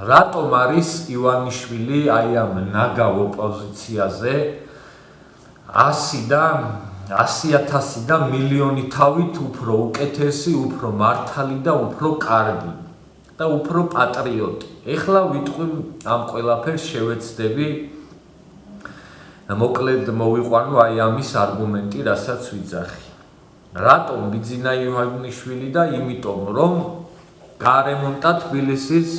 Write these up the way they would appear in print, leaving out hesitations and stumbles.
რატომ არის ივანიშვილი აი ამ ნაგავ ოპოზიციაზე 100,000 და მილიონი თავით უფრო უკეთესი, უფრო მართალი და უფრო კარგი და უფრო პატრიოტი. ეხლა ვიტყვი ამ ყველაფერს შევეცდები მოკლედ მოვიყვანო აი ამის არგუმენტი, რასაც ვიძახი. რატომ ბიძინა ივანიშვილი და იმიტომ რომ გაარემონტა თბილისის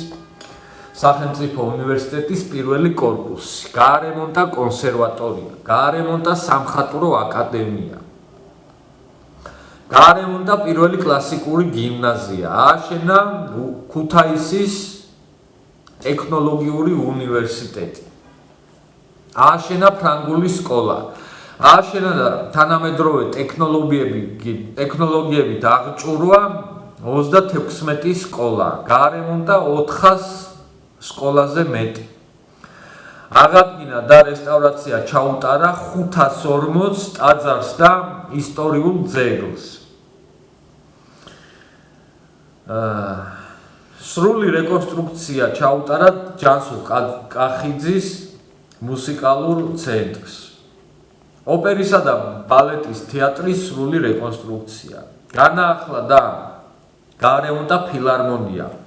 სახელმწიფო უნივერსიტეტის პირველი კორპუსი, გაარემონტა კონსერვატორია, გაარემონტა სამხატვრო აკადემია, გაარემონტა პირველი კლასიკური გიმნაზია, ააშენა ქუთაისის ტექნოლოგიური უნივერსიტეტი, ააშენა ფრანგული სკოლა, ააშენა თანამედროვე ტექნოლოგიებით აღჭურვა 36 სკოლა, გაარემონტა 400 სკოლაზე მეტი. აღადგინა და რესტავრაცია ჩაუტარა 540 ტაძარს და ისტორიულ ძეგლს. სრული რეკონსტრუქცია ჩაუტარა ჯანსუღ კახიძის მუსიკალურ ცენტრს. ოპერისა და ბალეტის თეატრის სრული რეკონსტრუქცია. განაახლა და გაარემონტა ფილარმონია.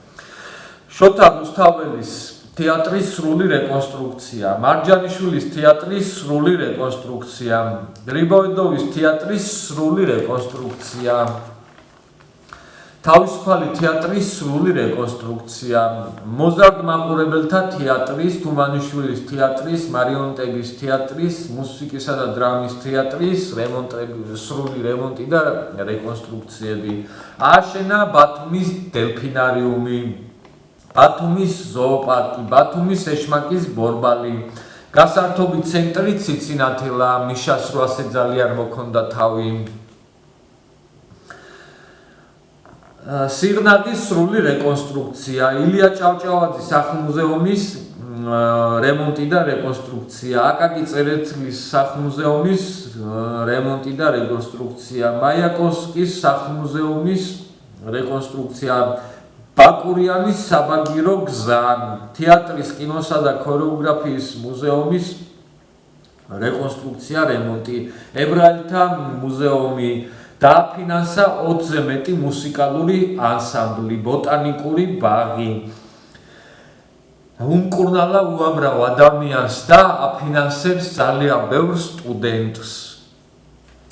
შოთა რუსთაველის თეატრის სრული რეკონსტრუქცია, მარჯანიშვილის თეატრის სრული რეკონსტრუქცია, გრიბოედოვის თეატრის სრული რეკონსტრუქცია, თავისუფალი თეატრის სრული რეკონსტრუქცია, მოზარდ მაყურებელთა თეატრის, თუმანიშვილის თეატრის, მარიონეტების თეატრის, მუსიკისა და დრამის თეატრის სრული რემონტი და რეკონსტრუქციები, ააშენა ბათუმის დელფინარიუმი, ბათუმის ზოოპარკი, ბათუმის ეშმაკის ბორბალი, გასართობი ცენტრი ციცინათელა, მიშას 800-ზე ძალიან მოქონდა თავი. სიღნაღის სრული რეკონსტრუქცია, ილია ჭავჭავაძის სახლ-მუზეუმის რემონტი და რეკონსტრუქცია, აკაკი წერეთლის სახლ-მუზეუმის რემონტი და რეკონსტრუქცია, მაიაკოვსკის სახლ-მუზეუმის რეკონსტრუქცია, ბაკურიანის საბაგირო გზა, თეატრის, კინოსა და ქორეოგრაფიის მუზეუმის რეკონსტრუქცია, რემონტი, ებრაელთა მუზეუმი, დააფინანსა 20-ზე მეტი მუსიკალური ანსამბლი, ბოტანიკური ბაღი, უმკურნალა უამრავ ადამიანს და აფინანსებს ძალიან ბევრ სტუდენტს.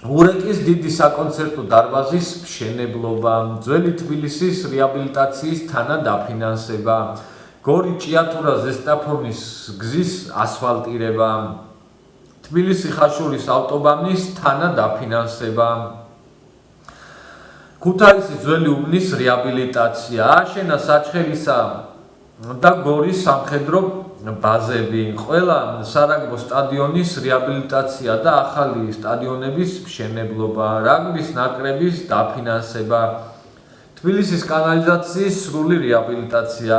ურეკის დიდი საკონცერტო დარბაზის მშენებლობა, ძველი თბილისის რეაბილიტაციის თანადაფინანსება, გორი-ჭიათურა ზესტაფონის გზის ასფალტირება, თბილისი-ხაშურის ავტობანის თანადაფინანსება, ქუთაისის ძველი უბნის რეაბილიტაცია, ააშენა საჩხერისა და გორის სამხედრო ბაზები, ყველა სარაგბო სტადიონის რეაბილიტაცია და ახალი სტადიონების მშენებლობა, რაგბის ნაკრების დაფინანსება, თბილისის კანალიზაციის სრული რეაბილიტაცია,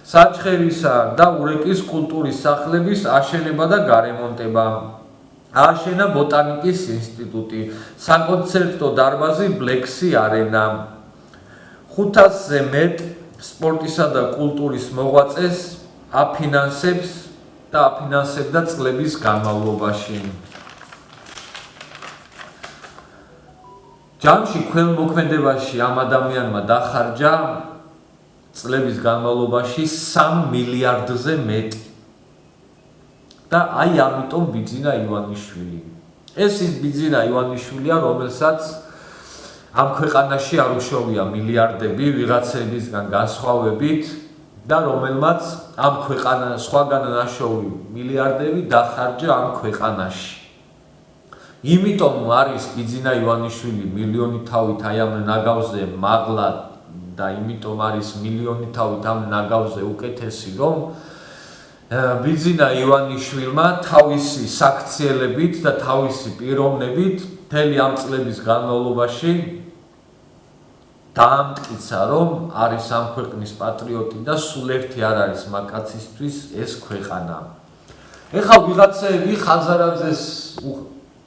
საჩხერისა და ურეკის კულტურის სახლების აშენება და გარემონტება, ააშენა ბოტანიკის ინსტიტუტი, საკონცერტო დარბაზი ბლექსი არენა, 500-ზე მეტ სპორტისა და კულტურის მოღვაწეს აფინანსებს და აფინანსებდა წლების განმავლობაში. ჯამში ქველმოქმედებაში ამ ადამიანმა დახარჯა წლების განმავლობაში 3 მილიარდზე მეტი. და აი ამიტომ ბიძინა ივანიშვილი. ეს ის ბიძინა ივანიშვილია, რომელსაც ამ ქვეყანაში არ უშოვია მილიარდები ვიღაცებისგან განსხვავებით და რომელმაც ამ ქვეყანას სხვაგან ნაშოვი მილიარდები დახარჯა ამ ქვეყანაში. იმიტომ არის ბიძინა ივანიშვილი მილიონი თავით აი ამ ნაგავზე მაღლა და იმიტომ არის მილიონი თავით ამ ნაგავზე უკეთესი, რომ ბიძინა ივანიშვილმა თავისი საქციელებით და თავისი პიროვნებით მთელი ამ წლების განმავლობაში დაამტკიცა, რომ არის ამ ქვეყნის პატრიოტი და სულ ერთი არ არის მაკაცისთვის ეს ქვეყანა. ეხლა ვიღაცები ხაზარაძეს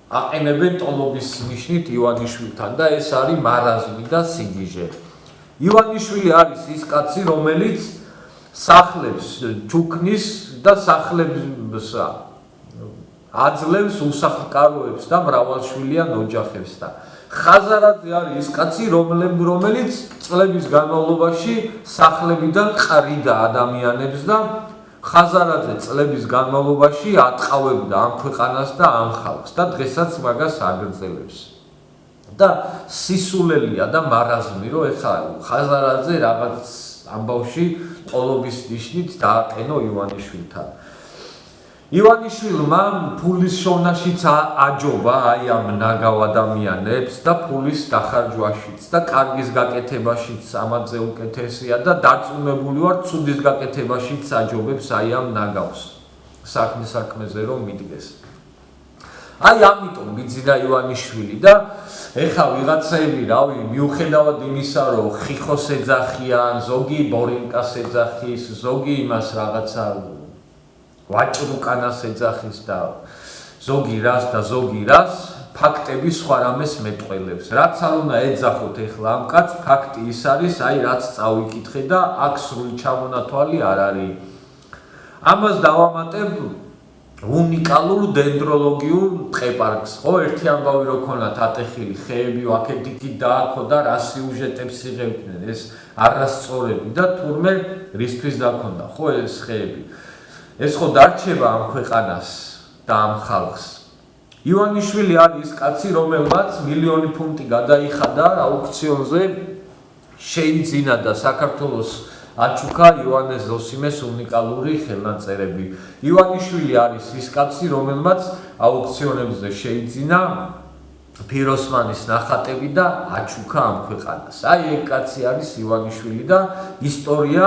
აყენებენ ტოლობის ნიშნით ივანიშვილთან და ეს არის მარაზმი და სიგიჟე. ივანიშვილი არის ის კაცი, რომელიც სახლებს ჩუქნის და სახლებს აძლევს უსახლკაროებს და მრავალშვილიან ოჯახებს და ხაზარაძე არის ის კაცი, რომელიც წლების განმავლობაში სახლებიდან ყრიდა ადამიანებს და ხაზარაძე წლების განმავლობაში ატყავებდა ამ ქვეყანას და ამ ხალხს და დღესაც მაგას აგრძელებს. და სისულელია და მარაზმი, რომ ეხლა ხაზარაძე რაღაც ამბავში ტოლობის ნიშნით დააყენო ივანიშვილთან. ივანიშვილმა ფულის შოვნაშიც აჯობა აი ამ ნაგავ ადამიანებს და ფულის დახარჯვაშიც და კარგის გაკეთებაშიც ამაზე უკეთესია და დარწმუნებული ვარ ცუდის გაკეთებაშიც აჯობებს აი ამ ნაგავს საქმეზე რომ მიდგეს. აი ამიტომ გიძინა ივანიშვილი და ეხლა ვიღაცები რავი მიუხედავად იმისა რომ ხიხოს ეძახიან, ზოგი ბორინკას ეძახის, ზოგი იმას რაღაცა ვაჭრუკანას ეძახის და ზოგი რას და ზოგი რას ფაქტები სხვა რამეს მეტყველებს. რაც არ უნდა ეძახოთ ეხლა ამ კაცს, ფაქტი ის არის, აი რაც წავიკითხე და აქ სრული ჩამონათვალი არ არის. ამას დავამატებ უნიკალურ დენდროლოგიურ ტყეპარკს. ხო, ერთი ამბავი რო ქონათ ატეხილი ხეები, აქეთ-იქით დააქო და რა სიუჟეტებს იღებდნენ ეს არასწორები და თურმე რისთვის დაქონდა, ხო ეს ხეები. ეს ხო დარჩება ამ ქვეყანას და ამ ხალხს. ივანიშვილი არის კაცი, რომელმაც მილიონი ფუნტი გადაიხადა აუქციონზე, შეიძინა და საქართველოს აჩუქა ივანე ზოსიმეს უნიკალური ხელნაწერები. ივანიშვილი არის ის კაცი, რომელმაც აუქციონებზე შეიძინა ფიროსმანის ნახატები და აჩუქა ამ ქვეყანას. აი ეგ კაცი არის ივანიშვილი და ისტორია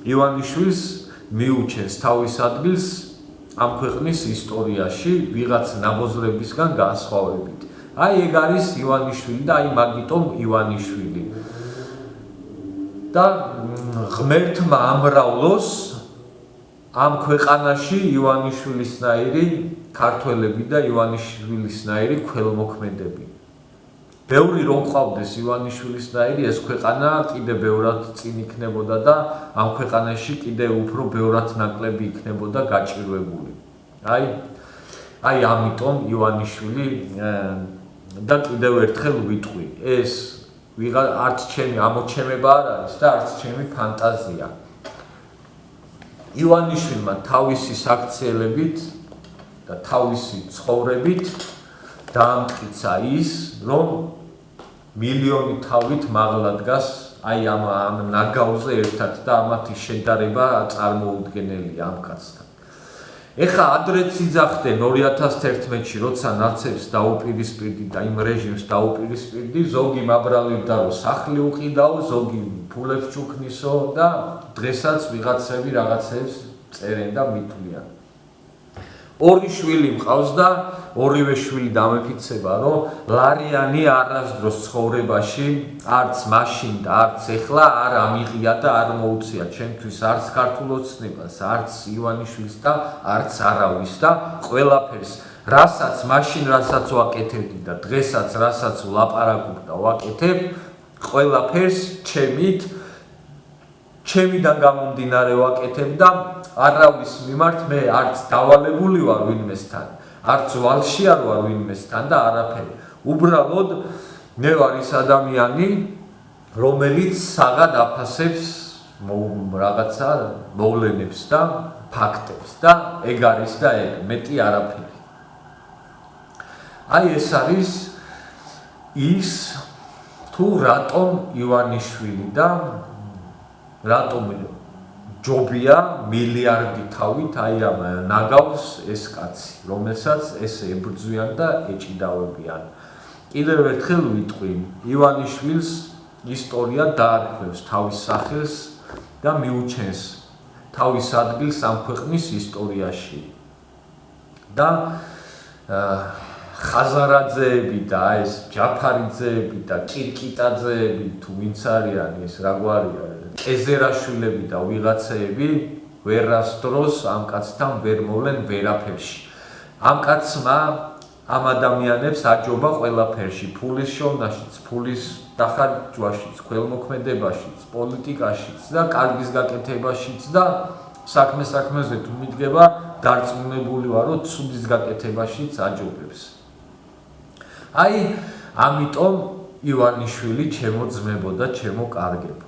ივანიშვილს მიუჩენს თავის ადგილს ამ ქვეყნის ისტორიაში ვიღაც ნაბოზრებისგან განსხვავებით. აი ეგ არის ივანიშვილი და აი მაგიტომ ივანიშვილი. და ღმერთმა ამრავლოს ამ ქვეყანაში ივანიშვილისნაირი ქართველები და ივანიშვილისნაირი ქველმოქმედები. ბევრი რომ ყავდეს ივანიშვილისნაირი ეს ქვეყანა კიდე ბევრად წინ იქნებოდა და ამ ქვეყანაში კიდე უფრო ბევრად ნაკლები იქნებოდა გაჭირვებული. აი ამიტომ ივანიშვილი და კიდევ ერთხელ ვიტყვი, ეს არც ჩემი ამოჩემება არ არის და არც ჩემი ფანტაზია. ივანიშვილმა თავისი საქციელებით და თავისი ცხოვრებით დაამტკიცა ის, რომ მილიონი თავით მაღლა დგას აი ამ ნაგავზე ერთად და ამათი შედარება წარმოუდგენელია ამ კაცთან. ეხლა ადრეც იძახდნენ 2011-ში, როცა ნაცებს დაუპირისპირდი და იმ რეჟიმს დაუპირისპირდი, ზოგი მაბრალივდა რომ სახლი უყიდაო, ზოგი ფულებს ჩუქნისო და დღესაც ვიღაცები რაღაცებს წერენ და მithვლიან. ორი შვილი მყავს და ორივე შვილი დამეფიცება, რომ ლარიანი არასდროს ცხოვრებაში არც მაშინ და არც ეხლა არ ამიღია და არ მოუწია ჩემთვის არც ქართულ ოცნებას, არც ივანიშვილს და არც არავის და ყველაფერს, რასაც მაშინ რასაც ვაკეთებდი და დღესაც რასაც ვლაპარაკობ და ვაკეთებ, ყველაფერს ჩემიდან გამომდინარე ვაკეთებ და არავის მიმართ მე არც დავალებული ვარ ვინმესთან, არც ვალში არ ვარ ვინმესთან და არაფერი. უბრალოდ მე ვარ ის ადამიანი, რომელიც საღად აფასებს რაღაცა მოვლენებს და ფაქტებს და ეგ არის და ეგ, მეტი არაფერი. აი ეს არის ის თუ რატომ ივანიშვილი და რატომ ჯობია მილიარდი თავით აი ამ ნაგავს ეს კაცი, რომელსაც ესე ებრძვიან და ეჭიდავებიან. კიდევ ერთხელ ვიტყვი, ივანიშვილს ისტორია დაარქვევს თავის სახელს და მიუჩენს თავის ადგილს ამ ქვეყნის ისტორიაში. და ხაზარაძეები და ეს ჯაფარიძეები და კირკიტაძეები თუ ვინც არიან ეს რა გვარია ეზერაშვილები და ვიღაცეები ვერასდროს ამ კაცთან ვერ მოვლენ ვერაფერში. ამ კაცმა ამ ადამიანებს აჯობა ყველაფერში, ფულის შოვნაშიც, ფულის დახარჯვაშიც, ქველმოქმედებაშიც, პოლიტიკაშიც და კარგის გაკეთებაშიც და საქმე-საქმეზე თუ მიდგება, დარწმუნებული ვარ, რომ ცუდის გაკეთებაშიც აჯობებს. აი, ამიტომ ივანიშვილი ჩემო ძმებო და ჩემო კარგებო.